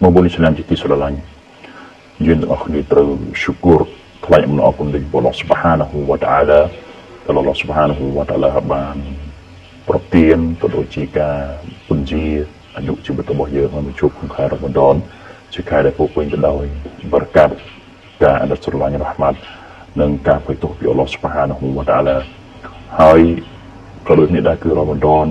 មកបុលិស្លាមជាទីស្រឡាញ់យើងទាំងអស់គ្នាត្រូវឈុគរថ្លែងអំណរគុណដល់ព្រះអល់ឡោះស៊ុបហានាហ៊ូវតាអាឡាដែលអល់ឡោះស៊ុបហានាហ៊ូវតាអាឡាបានប្រទានទៅដូចជាការពន្យាអាយុជីវិតរបស់យើងឲ្យមកជួបក្នុងខែរ៉ាម៉ាឌនជាខែដែលពោពេញទៅដោយបរកាត់ការអនុស្រឡាញ់រ៉ាហ្មាត់និងការប្រទោសពីអល់ឡោះស៊ុបហានាហ៊ូវតាអាឡាហើយក៏ដូចនេះដែរគឺរ៉ាម៉ាឌន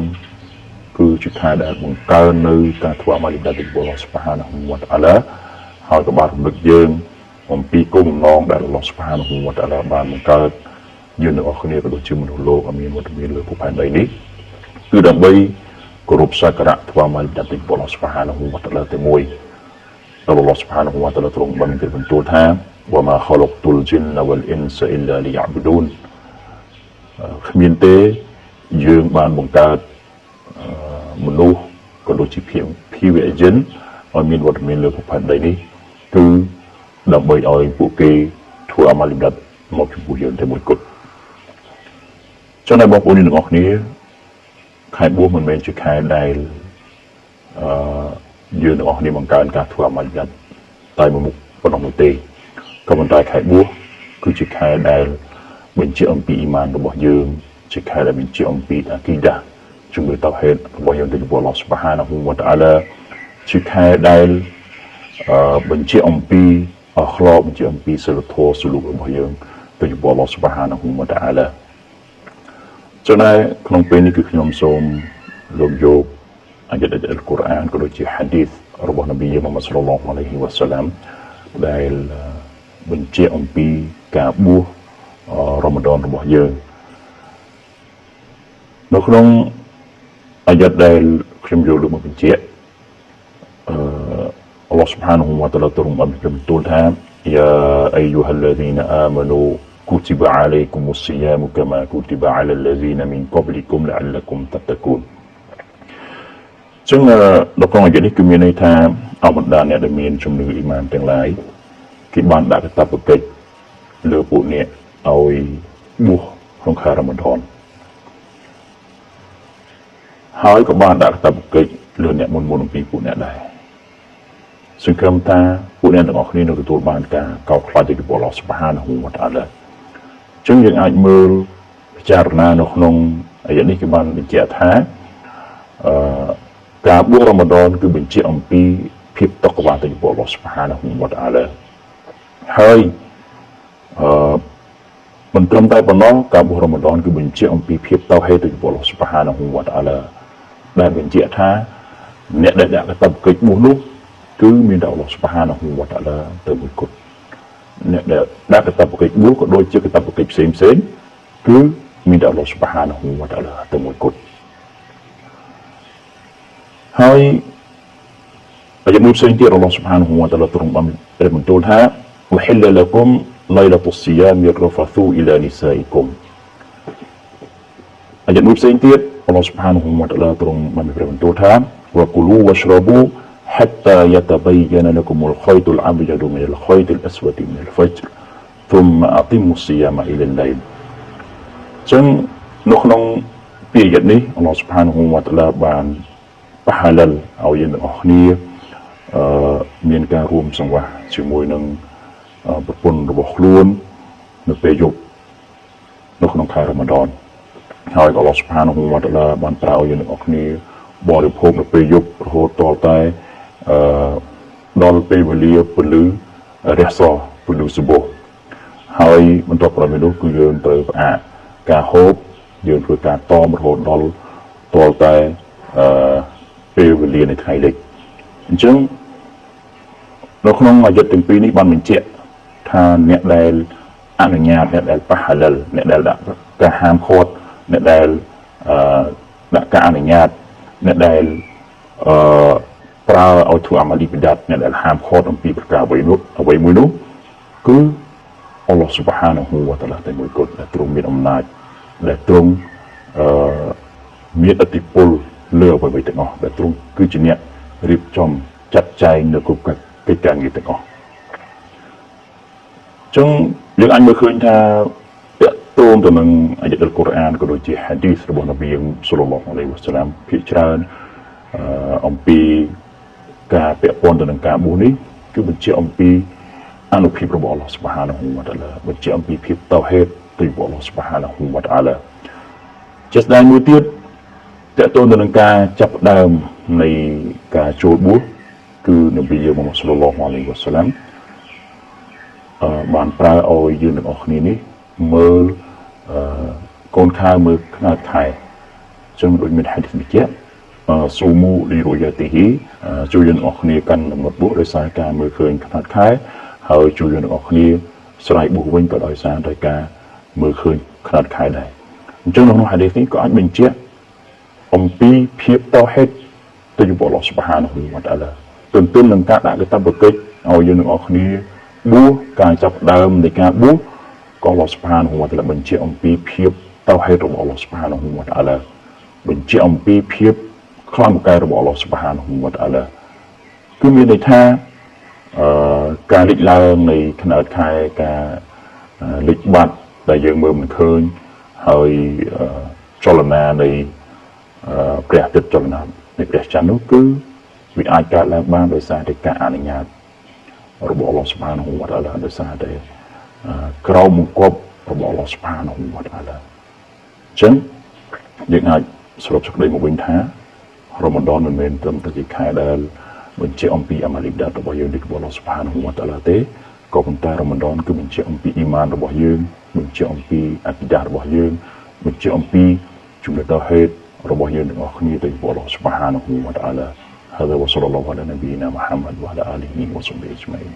គឺជាខែដែលបង្កើននៅការធ្វើអាម៉ាលីដាពីអល់ឡោះស៊ុបហានាហ៊ូវតាអាឡាហើយក៏បានរំលឹកយើងអំពីគោលបំណងដែលអល់ឡោះស៊ុបហានាហ៊ូវតាអាឡាបានបង្កើតយើងទាំងអស់គ្នាក៏ដូចជាមនុស្សលោកឲ្យមានវត្តមានលើភពផែនដីនេះគឺដើម្បីគោរពសក្ការៈធ្វើអាម៉ាលីដាពីអល់ឡោះស៊ុបហានាហ៊ូវតាអាឡាតែមួយអល់ឡោះស៊ុបហានាហ៊ូវតាអាឡាទ្រង់បានបន្ទូលថាវ៉ាម៉ាខលុកតុលជីនវលអ៊ីនសអ៊ីឡាលីយ៉ាប៊ូឌូនគ្មានទេយើងបានបង្កើតមនុស្សក៏ដូចជាភាវៈយិនឲ្យមានវត្តមានលើភពផែនដីនេះគឺដើម្បីឲ្យពួកគេធ្វើអាម៉ាលីដាតមកចំពោះយើងតែមួយគត់ចឹងហើយបងប្អូនទាំងអស់គ្នាខែបួសមិនមែនជាខែដែលយើងទាំងអស់គ្នាបង្កើនការធ្វើអាម៉ាលីដាតតែមួយមុខប៉ុណ្ណោះនោះទេក៏ប៉ុន្តែខែបួសគឺជាខែដែលបញ្ជាក់អំពីអ៊ីម៉ានរបស់យើងជាខែដែលបញ្ជាក់អំពីអាគីដាជំនឿតៅហេតរបស់យើងទៅចំពោះអល់ឡោះស៊ុបហានាហ៊ូវតាអាឡាជាខែដែលបញ្ជាក់អំពីអខ្លោបញ្ជាក់អំពីសិលធម៌សលូករបស់យើងទៅចំពោះអល់ឡោះស៊ុបហានាហ៊ូវតាអាឡាចឹងដែរក្នុងពេលនេះគឺខ្ញុំសូមលោកយកអាយ៉ាតអល់កុរអានក៏ដូចជាហាឌីសរបស់នប៊ីមូហាម៉ាត់ សល្លឡោះអាឡៃហ៊ីវ៉ាសឡាមដែលបញ្ជាក់អំពីការបួសរ៉ាម៉ាឌនរបស់យើងនៅក្នុងអាយ៉ាតដែលខ្ញុំយកលើកមកបញ្ជាក់អល់ឡោះស៊ុបហានាហ៊ូវតាអាឡាទ្រង់បានបន្ទូលថាយ៉ាអៃយូហាល់ឡាឌីនអាម៉ានូكتب عليكم الصيام كما كتب على الذين من قبلكم لعلكم تتقون ចឹងនៅក្នុងអាយ៉ាតនេះគឺមានន័យថាអបបណ្ដាអ្នកដែលមានជំនឿអ៊ីម៉ានទាំងឡាយគេបានដាក់កាតព្វកិច្ចលើពួកអ្នកឲ្យបួសក្នុងខែរ៉ាម៉ាឌនហើយក៏បានដាក់កាតព្វកិច្ចលើអ្នកមុនអំពីពួកអ្នកដែរសង្ឃឹមថាពួកអ្នកទាំងអស់គ្នានឹងទទួលបានការកោតខ្លាចពីអល់ឡោះស៊ុបហានាហ៊ូវតាអាឡាចឹងយើងអាចមើលពិចារណានៅក្នុងអាយ៉ាតនេះគឺបានបញ្ជាក់ថាការបួសរ៉ាម៉ាឌនគឺបញ្ជាក់អំពីភាពតក្វាទៅចំពោះអល់ឡោះស៊ុបហានាហ៊ូវតាអាឡាហើយមិនត្រឹមតែប៉ុណ្ណោះការបួសរ៉ាម៉ាឌនគឺបញ្ជាក់អំពីភាពតៅហេទៅចំពោះអល់ឡោះស៊ុបហានាហ៊ូវតាអាឡាដែលបញ្ជាក់ថាអ្នកដែលដាក់កាតព្វកិច្ចបួសនោះគឺមានតែអល់ឡោះស៊ុបហានាហ៊ូវតាអាឡាទៅមួយគត់អ្នកដែលដាក់កាតព្វកិច្ចបួសក៏ដូចជាកាតព្វកិច្ចផ្សេងគឺមានតែអល់ឡោះស៊ុបហានាហ៊ូវតាអាឡាទៅមួយគត់ហើយអាយ៉ាតមួយផ្សេងទៀតអល់ឡោះស៊ុបហានាហ៊ូវតាអាឡាទ្រង់បានបន្ទូលថាវហិលលលគុមឡៃឡាតុស្ស៊ីយ៉ាមរហ្វាស៊ូអ៊ីឡានីសាអ៊ីគុមអាយ៉ាតមួយផ្សេងទៀតអល់ឡោះស៊ុបហានាហ៊ូវតាអាឡាទ្រង់បានបន្ទូលថាវ៉ាគូលូវ៉ាស្រប៊ូحتى يتبين لكم الخيط الأبيض من الخيط الأسود من الفجر ثم أتموا الصيام إلى الليل ចឹងនៅក្នុងពាក្យអាយ៉ាតនេះអល់ឡោះស៊ុបហានាហ៊ូវតាអាឡាបានបហាលលឲ្យយើងទាំងអស់គ្នាមានការរួមសង្វាស់ជាមួយនឹងប្រពន្ធរបស់ខ្លួននៅពេលយប់នៅក្នុងខែរ៉ាម៉ាឌនហើយអល់ឡោះស៊ុបហានាហ៊ូវតាអាឡាបានប្រើឲ្យយើងទាំងអស់គ្នាបរិភោគនៅពេលយប់រហូតតតែដល់ពេលវេលាពលឺរះសពលឺសុបោះហើយបន្ទាប់ពីនោះគឺយើងត្រូវផ្អាកការហូបយើងធ្វើការតមរហូតដល់តតែពេលវេលានៃថ្ងៃលិចអញ្ចឹងនៅក្នុងអាយ៉ាតទាំងពីរនេះបានបញ្ជាក់ថាអ្នកដែលអនុញ្ញាតអ្នកដែលបហាលលអ្នកដែលដាក់ការហាមឃាត់អ្នកដែលដាក់ការអនុញ្ញាតអ្នកដែលប្រើឲ្យធ្វើអាម៉ាលីបិដាតអ្នកដែលហាមឃាត់អំពីប្រការអ្វីមួយនោះគឺអល់ឡោះស៊ុបហានាហ៊ូវតាអាឡាតែមួយគត់ដែលទ្រង់មានអំណាចដែលទ្រង់មានឥទ្ធិពលលើអ្វីៗទាំងអស់ដែលទ្រង់គឺជាអ្នករៀបចំចាត់ចែងនៅគ្រប់កិច្ចការងារទាំងអស់ចឹងយើងអាចមើលឃើញថាពាក់ទងទៅនឹងអាយ៉ាតអល់កុរអានក៏ដូចជាហាឌីសរបស់នប៊ីសល្លឡោះអាឡៃហ៊ីវ៉ាសឡាមភាគច្រើនអំពី ការពាក់ព័ន្ធទៅនឹងការបួសនេះគឺបញ្ជាក់អំពីអនុភាពរបស់អល់ឡោះស៊ុបហានហូវតាអាឡាបញ្ជាក់អំពីភាពតៅហេតទៅរបស់អល់ឡោះស៊ុបហានហូវតាអាឡាជាស្ដែងមួយទៀតតើតើទៅនឹងការចាប់ផ្ដើមនៃការចូលបួសគឺនប៊ីយើងមុហម៉ាត់សល្លឡោះអាឡៃហ៊ីវ៉ាសឡាមបានប្រើឲ្យយើងទាំងអស់គ្នានេះមើលកូនខែមើលខ្នាតខែចឹងដូចមានហាឌីសបញ្ជាក់ស៊ូមូលីរុយ៉ាទីហ៊ីជួយយើងទាំងអស់គ្នាកាន់ដំណត់បួសដោយសារការមើលឃើញខ្នាតខែហើយជួយយើងទាំងអស់គ្នាស្រ័យបួសវិញក៏ដោយសារតែការមើលឃើញខ្នាតខែដែរអញ្ចឹងក្នុងហាឌីសនេះក៏អាចបញ្ជាក់អំពីភាពតៅហេតទៅចំពោះអល់ឡោះស៊ុបហានហូវតាអាឡាទន្ទឹមនឹងការដាក់កាតព្វកិច្ចឲ្យយើងទាំងអស់គ្នាបួសការចាប់ដើមនៃការបួសក៏អល់ឡោះស៊ុបហានហូវតាអាឡាបញ្ជាក់អំពីភាពតៅហេតរបស់អល់ឡោះស៊ុបហានហូវតាអាឡាបញ្ជាក់អំពីភាពខ្លាំងពូកែរបស់អល់ឡោះស៊ុបហានហូវតាអាឡាគឺមានន័យថាការលេចឡើងនៃខ្នើតខែការលេចបាត់ដែលយើងមើលមិនឃើញហើយចលនានៃព្រះអាទិត្យចលនានៃព្រះច័ន្ទនោះគឺវាអាចកើតឡើងបានដោយសារតែការអនុញ្ញាតរបស់អល់ឡោះស៊ុបហានហូវតាអាឡាដោយសារតែក្រមបង្គាប់របស់អល់ឡោះស៊ុបហានហូវតាអាឡាអញ្ចឹងយើងអាចសរុបសេចក្តីមកវិញថារ៉ូម៉ាដនមិនមែនត្រឹមតែជាខែដែលបញ្ជាក់អំពីអាម៉ាលីដាតរបស់យើងដូចរបស់អល់ឡោះស៊ុបហានហូវតាអាឡាទេក៏ប៉ុន្តែរ៉ូម៉ាដនគឺបញ្ជាក់អំពីអ៊ីម៉ានរបស់យើងបញ្ជាក់អំពីអាគីដារបស់យើងបញ្ជាក់អំពីជំនឿតៅហេតរបស់យើងទាំងអស់គ្នាទៅរបស់អល់ឡោះស៊ុបហានហូវតាអាឡាهذا وصلى الله على نبينا محمد وعلى آله وصحبه أجمعين